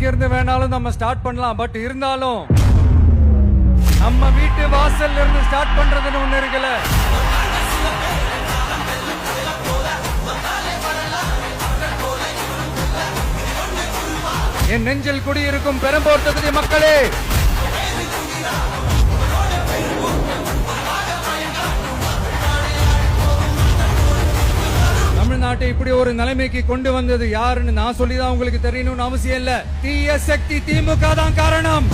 இருந்து வேணாலும் நம்ம ஸ்டார்ட் பண்ணலாம். பட் இருந்தாலும் நம்ம வீட்டு வாசல்ல இருந்து ஸ்டார்ட் பண்றதுன்னு ஒண்ணு இருக்குல்ல. என் நெஞ்சில் குடியிருக்கும் பெரம்பூர் தொகுதி மக்களே, தமிழ்நாட்டை இப்படி ஒரு நிலைமைக்கு கொண்டு வந்தது யாருன்னு நான் சொல்லிதான் உங்களுக்கு தெரியணும்னு அவசியம் இல்ல. தீய சக்தி திமுக தான் காரணம்.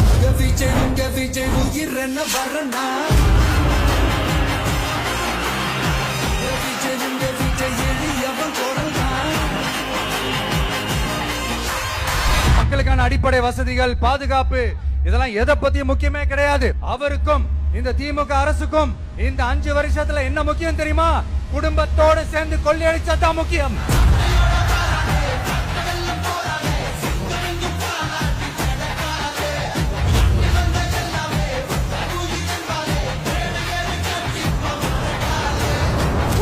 மக்களுக்கான அடிப்படை வசதிகள், பாதுகாப்பு, இதெல்லாம் எதை பத்தி முக்கியமே கிடையாது. அவருக்கும் இந்த திமுக அரசுக்கும் இந்த 5 வருஷத்துல என்ன முக்கியம் தெரியுமா? குடும்பத்தோடு சேர்ந்து கொள்ளையடிச்சா தான் முக்கியம்.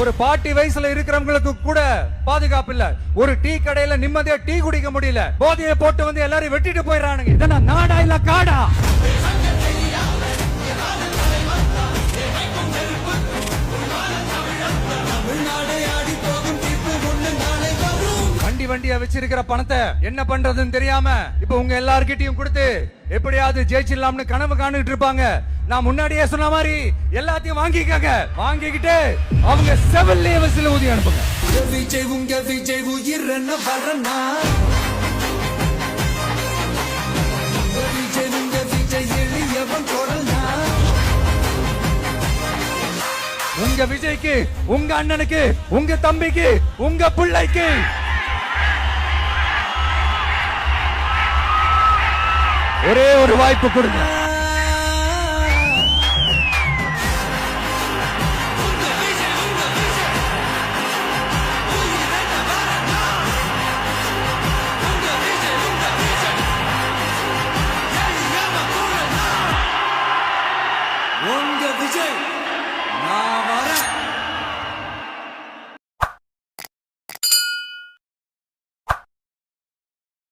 ஒரு பாட்டி வயசுல இருக்கிறவங்களுக்கு கூட பாதுகாப்பு இல்ல. ஒரு டீ கடையில நிம்மதியா டீ குடிக்க முடியல. போதையை போட்டு வந்து எல்லாரும் வெட்டிட்டு போயிடறானுங்க. இதெல்லாம் நாடா இல்ல காடா? வண்டியா வச்சிருக்கிற பணத்தை என்ன பண்றதுன்னு தெரியாம இப்ப உங்க எல்லார்கிட்டயும் கொடுத்து எப்படியாவது ஜெயிச்சிடலாம்னு கனவு காணிட்டு இருப்பாங்க. நான் முன்னாடியே சொன்ன மாதிரி எல்லாத்தையும் வாங்கிக்கங்க. வாங்கிக்கிட்டு அவங்க செவல்லே வசில ஊதி அனுப்புங்க. உங்க விஜய்க்கு, உங்க அண்ணனுக்கு, உங்க தம்பிக்கு, உங்க பிள்ளைக்கு ஒரே ஒரு வாய்ப்பு கொடுங்க. உங்க விஜய்